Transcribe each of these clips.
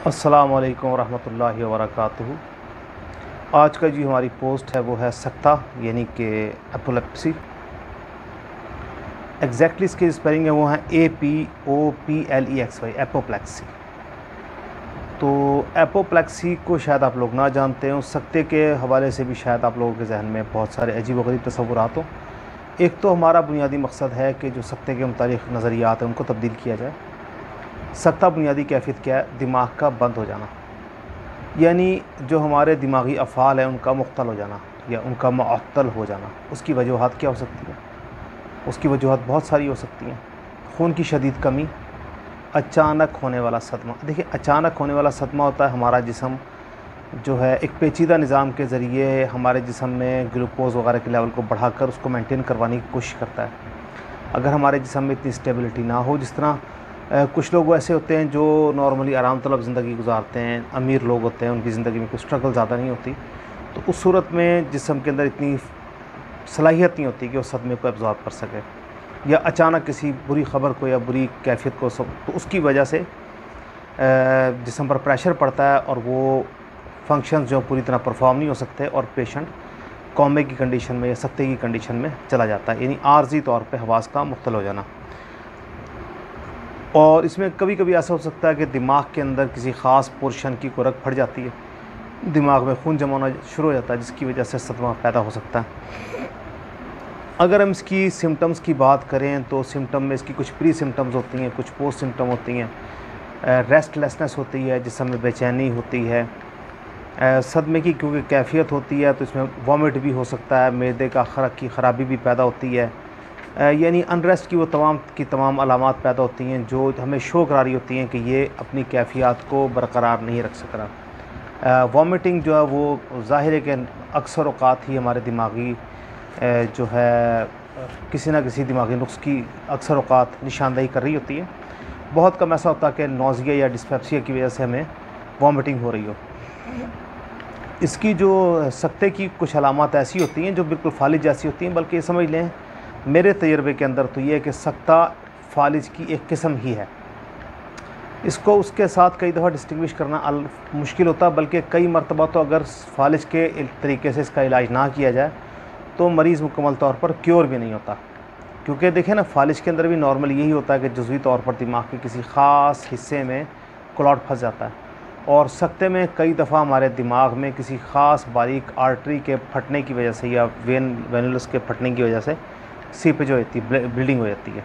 अस्सलामु अलैकुम वरहमतुल्लाहि वबरकातुहू। आज का जो हमारी पोस्ट है वो है सक्ता यानी कि एपोलेप्सी। एग्जैक्टली इसकी स्पेलिंग है वो है APOPLEXY, एपोप्लेक्सी। तो एपोप्लेक्सी को शायद आप लोग ना जानते हो। सक्ते के हवाले से भी शायद आप लोगों के जहन में बहुत सारे अजीब व गरीब तसव्वुरात हों। एक तो हमारा बुनियादी मकसद है कि जो सक्ते के मुतालिक नज़रियात हैं उनको तब्दील किया जाए। सक्ता बुनियादी कैफियत क्या है? दिमाग का बंद हो जाना, यानी जो हमारे दिमागी अफ़ाल हैं उनका मुख्तल हो जाना या उनका मुअत्तल हो जाना। उसकी वजूहात क्या हो सकती है? उसकी वजूहात बहुत सारी हो सकती हैं। खून की शदीद कमी, अचानक होने वाला सदमा। देखिए, अचानक होने वाला सदमा होता है हमारा जिस्म जो है एक पेचीदा निज़ाम के ज़रिए हमारे जिस्म में ग्लूकोज़ वगैरह के लेवल को बढ़ाकर उसको मेंटेन करवाने की कोशिश करता है। अगर हमारे जिस्म में इतनी स्टेबिलिटी ना हो, जिस तरह कुछ लोग ऐसे होते हैं जो नॉर्मली आराम तलब ज़िंदगी गुजारते हैं, अमीर लोग होते हैं, उनकी ज़िंदगी में कोई स्ट्रगल ज़्यादा नहीं होती, तो उस सूरत में जिस्म के अंदर इतनी सलाहियत नहीं होती कि वो सदमे को एब्ज़ॉर्ब कर सके, या अचानक किसी बुरी ख़बर को या बुरी कैफियत को तो उसकी वजह से जिस्म पर प्रेशर पड़ता है और वो फंक्शंस जो पूरी तरह परफॉर्म नहीं हो सकते और पेशेंट कोमे की कंडीशन में या सक्ते की कंडीशन में चला जाता है, यानी आर्जी तौर पर हवास का मुख्तल हो जाना। और इसमें कभी कभी ऐसा हो सकता है कि दिमाग के अंदर किसी ख़ास पोर्शन की कुरक फट जाती है, दिमाग में खून जमा होना शुरू हो जाता है, जिसकी वजह से सदमा पैदा हो सकता है। अगर हम इसकी सिम्टम्स की बात करें तो सिम्टम में इसकी कुछ प्री सिम्टम्स होती हैं, कुछ पोस्ट सिम्टम होती हैं। रेस्टलेसनेस होती है, जिस्म में बेचैनी होती है। सदमे की क्योंकि कैफियत होती है तो इसमें वॉमिट भी हो सकता है, मैदे का की ख़राबी भी पैदा होती है, यानी अनरेस्ट की वो तमाम अलामात पैदा होती हैं जो हमें शो करा रही होती हैं कि ये अपनी कैफियत को बरकरार नहीं रख सक रहा। वॉमिटिंग जो है वो ज़ाहिर है कि अक्सर औक़ात ही हमारे दिमागी जो है किसी न किसी दिमागी नुक्स की अक्सर औक़ात निशानदेही कर रही होती है। बहुत कम ऐसा होता है कि नौज़िया या डिस्पेप्सिया की वजह से हमें वॉमिटिंग हो रही हो। इसकी जो सक्ते की कुछ अलामात ऐसी होती हैं जो बिल्कुल फालिज जैसी होती हैं, बल्कि समझ लें मेरे तजर्बे के अंदर तो ये है कि सक्ता फालिज की एक किस्म ही है। इसको उसके साथ कई दफ़ा डिस्टिंग्विश करना मुश्किल होता है, बल्कि कई मरतबा तो अगर फालिज के तरीके से इसका इलाज ना किया जाए तो मरीज़ मुकम्मल तौर पर क्योर भी नहीं होता। क्योंकि देखें ना, फालिज के अंदर भी नॉर्मल यही होता है कि जुज़वी तौर पर दिमाग के किसी ख़ास हिस्से में क्लॉट फंस जाता है, और सक्ते में कई दफ़ा हमारे दिमाग में किसी ख़ास बारीक आर्टरी के फटने की वजह से या वेनुलस के फटने की वजह से सीपेज हो जाती है, ब्लीडिंग हो जाती है।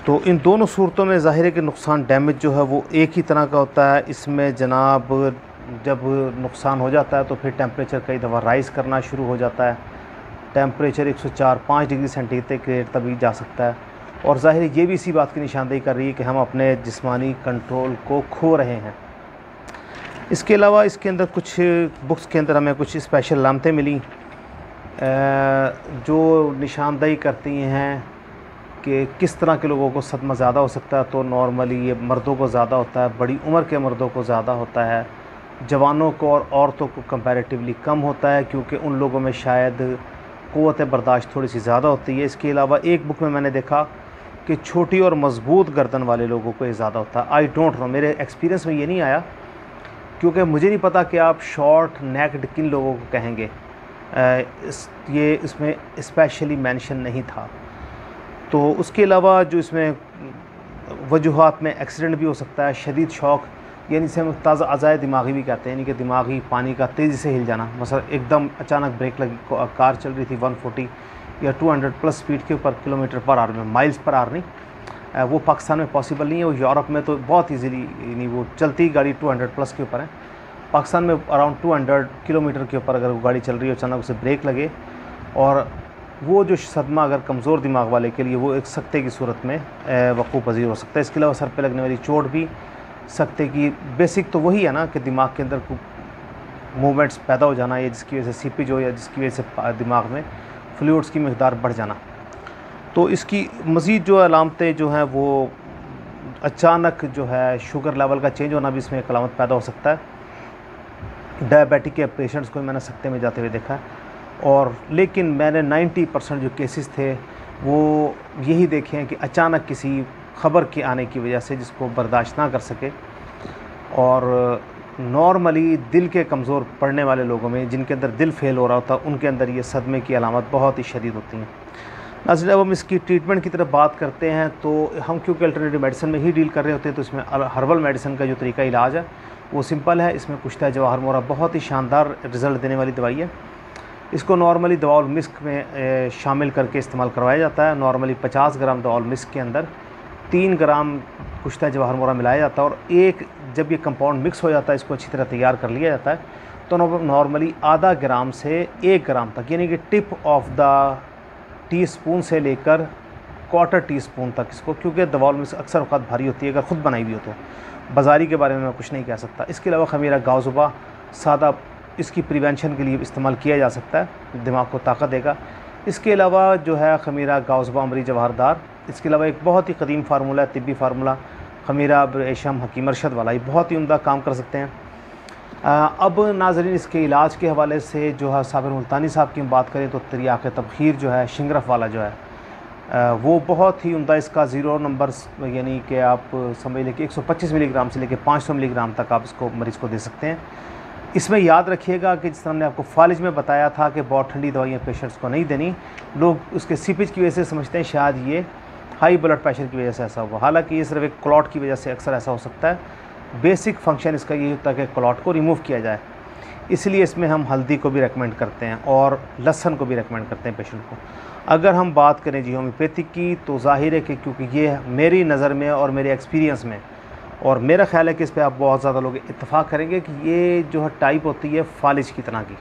तो इन दोनों सूरतों में ज़ाहिर है कि नुकसान डैमेज जो है वो एक ही तरह का होता है। इसमें जनाब जब नुकसान हो जाता है तो फिर टेम्परेचर कई दफ़ा राइज़ करना शुरू हो जाता है। टेम्परेचर 104-5 डिग्री सेंटीग्रेड तभी जा सकता है, और ज़ाहिर है ये भी इसी बात की निशानदेही कर रही है कि हम अपने जिस्मानी कंट्रोल को खो रहे हैं। इसके अलावा इसके अंदर कुछ बुक्स के अंदर हमें कुछ स्पेशल अलामतें मिली जो निशानदेही करती हैं कि किस तरह के लोगों को सदमा ज़्यादा हो सकता है। तो नॉर्मली ये मर्दों को ज़्यादा होता है, बड़ी उम्र के मर्दों को ज़्यादा होता है, जवानों को और औरतों को कंपैरेटिवली कम होता है, क्योंकि उन लोगों में शायद क़ुव्वत बर्दाश्त थोड़ी सी ज़्यादा होती है। इसके अलावा एक बुक में मैंने देखा कि छोटी और मज़बूत गर्दन वाले लोगों को ये ज़्यादा होता है। आई डोंट नो, मेरे एक्सपीरियंस में ये नहीं आया, क्योंकि मुझे नहीं पता कि आप शॉर्ट नेक्ड किन लोगों को कहेंगे। ये इसमें स्पेशली मेंशन नहीं था। तो उसके अलावा जो इसमें वजूहात में एक्सीडेंट भी हो सकता है, शदीद शौक, यानी इसे हम ताज़ा अज़ाए दिमागी भी कहते हैं, यानी कि दिमागी पानी का तेज़ी से हिल जाना। मसला एकदम अचानक ब्रेक लगी, कार चल रही थी 140 या 200 प्लस स्पीड के ऊपर किलोमीटर पर आवर में, माइल्स पर आवर नहीं, वो पाकिस्तान में पॉसिबल नहीं है। वो यूरोप में तो बहुत ईजीली, यानी वो चलती गाड़ी 200 प्लस के ऊपर है। पाकिस्तान में अराउंड 200 किलोमीटर के ऊपर अगर वो गाड़ी चल रही है, अचानक उसे ब्रेक लगे, और वो जो सदमा अगर कमज़ोर दिमाग वाले के लिए वो एक सक्ते की सूरत में वक़ूफ़ पज़ीर हो सकता है। इसके अलावा सर पे लगने वाली चोट भी सक्ते की बेसिक तो वही है ना, कि दिमाग के अंदर मूवमेंट्स पैदा हो जाना, या जिसकी वजह से सीपेज हो, या जिसकी वजह से दिमाग में फ्लूइड्स की मिक़दार बढ़ जाना। तो इसकी मज़ीद जो अलामतें जो हैं वो अचानक जो है शुगर लेवल का चेंज होना भी इसमें एक अलामत पैदा हो सकता है। डायबिटिक के पेशेंट्स को मैंने सक्ते में जाते हुए देखा है, और लेकिन मैंने 90% जो केसेस थे वो यही देखे हैं कि अचानक किसी ख़बर के आने की वजह से जिसको बर्दाश्त ना कर सके और नॉर्मली दिल के कमज़ोर पड़ने वाले लोगों में, जिनके अंदर दिल फेल हो रहा होता है, उनके अंदर ये सदमे की अलामत बहुत ही शदीद होती हैं। नाज़रीन, अब हम इसकी ट्रीटमेंट की तरफ बात करते हैं तो हम क्योंकि अल्टरनेटिव मेडिसिन में ही डील कर रहे होते हैं, तो इसमें हर्बल मेडिसिन का जो तरीका इलाज है वो सिंपल है। इसमें कुश्ता जवाहर मोरा बहुत ही शानदार रिज़ल्ट देने वाली दवाई है। इसको नॉर्मली दवाउल मिस्क में शामिल करके इस्तेमाल करवाया जाता है। नॉर्मली 50 ग्राम दवाउल मिस्क के अंदर 3 ग्राम कुश्ता जवाहर मोरा मिलाया जाता है, और जब ये कंपाउंड मिक्स हो जाता है, इसको अच्छी तरह तैयार कर लिया जाता है, तो नॉर्मली आधा ग्राम से 1 ग्राम तक, यानी कि टिप ऑफ द टीस्पून से लेकर क्वार्टर टीस्पून तक इसको, क्योंकि दवाउल मिस्क अक्सर वक़्त भारी होती है, अगर ख़ुद बनाई हुई हो तो बाज़ारी के बारे में मैं कुछ नहीं कह सकता। इसके अलावा खमीरा गावजुबा सादा, इसकी प्रिवेंशन के लिए इस्तेमाल किया जा सकता है, दिमाग को ताकत देगा। इसके अलावा जो है खमीरा गावजुबा अमरी जवाहरदार, इसके अलावा एक बहुत ही कदीम फार्मूला है, तिब्बी फार्मूला खमीरा एशम हकीम अरशद वाला, ये बहुत ही उम्दा काम कर सकते हैं। अब नाज़रीन, इसके इलाज के हवाले से जो है साबिर मुल्तानी साहब की हम बात करें तो तिरियाक़ तबखीर जो है, शिंगरफ वाला जो है, वो बहुत ही उम्दा, इसका 0 नंबर, यानी कि आप समझ लें कि 125 मिलीग्राम से लेकर 500 मिलीग्राम तक आप इसको मरीज़ को दे सकते हैं। इसमें याद रखिएगा कि जिस तरह हमने आपको फालिज में बताया था कि बहुत ठंडी दवाइयाँ पेशेंट्स को नहीं देनी, लोग उसके सीपेज की वजह से समझते हैं शायद ये हाई ब्लड प्रेशर की वजह से ऐसा हुआ, हालांकि ये सिर्फ एक क्लॉट की वजह से अक्सर ऐसा हो सकता है। बेसिक फंक्शन इसका यही होता है कि क्लॉट को रिमूव किया जाए, इसलिए इसमें हम हल्दी को भी रेकमेंड करते हैं और लहसुन को भी रेकमेंड करते हैं पेशेंट को। अगर हम बात करें जी होम्योपैथिक की, तो ज़ाहिर है कि क्योंकि ये मेरी नज़र में और मेरे एक्सपीरियंस में, और मेरा ख़्याल है कि इस पर आप बहुत ज़्यादा लोग इत्तेफाक करेंगे कि ये जो है टाइप होती है फालिज की तरह की,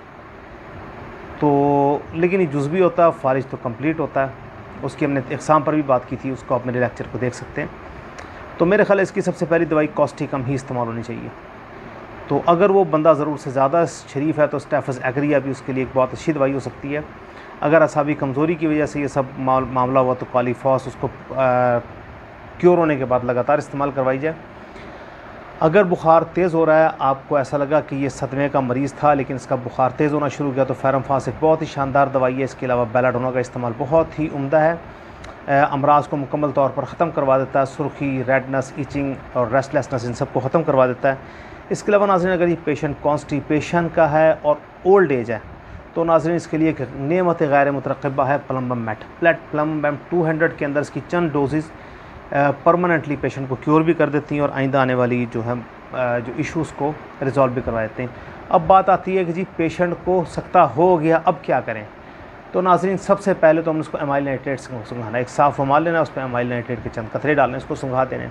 तो लेकिन ये जुज़वी होता है, फालिज तो कंप्लीट होता है। उसकी हमने इक़साम पर भी बात की थी, उसको आप मेरे लेक्चर को देख सकते हैं। तो मेरे ख़्याल है इसकी सबसे पहली दवाई कॉस्टिकम ही इस्तेमाल होनी चाहिए। तो अगर वो बंदा ज़रूर से ज़्यादा शरीफ है तो स्टेफस एग्रिया भी उसके लिए एक बहुत अच्छी दवाई हो सकती है। अगर असाबी कमज़ोरी की वजह से ये सब मामला हुआ तो क्वालीफॉस उसको क्योर होने के बाद लगातार इस्तेमाल करवाई जाए। अगर बुखार तेज़ हो रहा है, आपको ऐसा लगा कि ये सदमे का मरीज़ था लेकिन इसका बुखार तेज़ होना शुरू किया, तो फेरमफास एक बहुत ही शानदार दवाई है। इसके अलावा बेलाडोना का इस्तेमाल बहुत ही उम्दा है, अमराज को मुकम्मल तौर पर ख़त्म करवा देता है, सुर्खी, रेडनेस, इचिंग और रेस्टलेसनेस, इन सब को ख़त्म करवा देता है। इसके अलावा नाज़रीन, अगर ये पेशेंट कॉन्स्टिपेशन का है और ओल्ड एज है, तो नाज़रीन इसके लिए एक नेमत गैर मुतरक़िबा है प्लम्बम मेट। प्लम्बम 200 के अंदर इसकी चंद डोजेज़ परमानेंटली पेशेंट को क्योर भी कर देती हैं और आइंदा आने वाली जो है जो इश्यूज़ को रिजॉल्व भी करवा देते हैं। अब बात आती है कि जी पेशेंट को सकता हो गया, अब क्या करें। तो नाज़रीन, सबसे पहले तो हम उसको एमाइल नाइट्रेट से सुंघाना, एक साफ़ रुमाल लेना, उस पर एमाइल नाइट्रेट के चंद कतरे डालने, इसको सुंघा देने,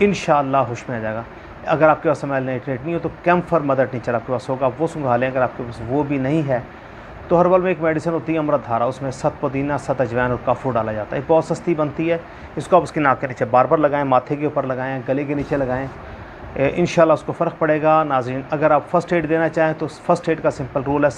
इंशाअल्लाह होश में आ जाएगा। अगर आपके पास एमाइल नाइट्रेट नहीं हो तो कैम्फर मदर टीचर आपके पास होगा, वो सुंघा लें। अगर आपके पास वो भी नहीं है तो हर्बल में एक मेडिसिन होती है अमृतधारा, उसमें 7 पुदीना, 7 अजवाइन और काफूर डाला जाता है। बहुत सस्ती बनती है। इसको आप उसकी नाक के नीचे बार बार लगाएं, माथे के ऊपर लगाएं, गले के नीचे लगाएं, इंशाल्लाह उसको फ़र्क पड़ेगा। नाज़रीन, अगर आप फ़र्स्ट एड देना चाहें तो फ़र्स्ट एड का सिंपल रूल है,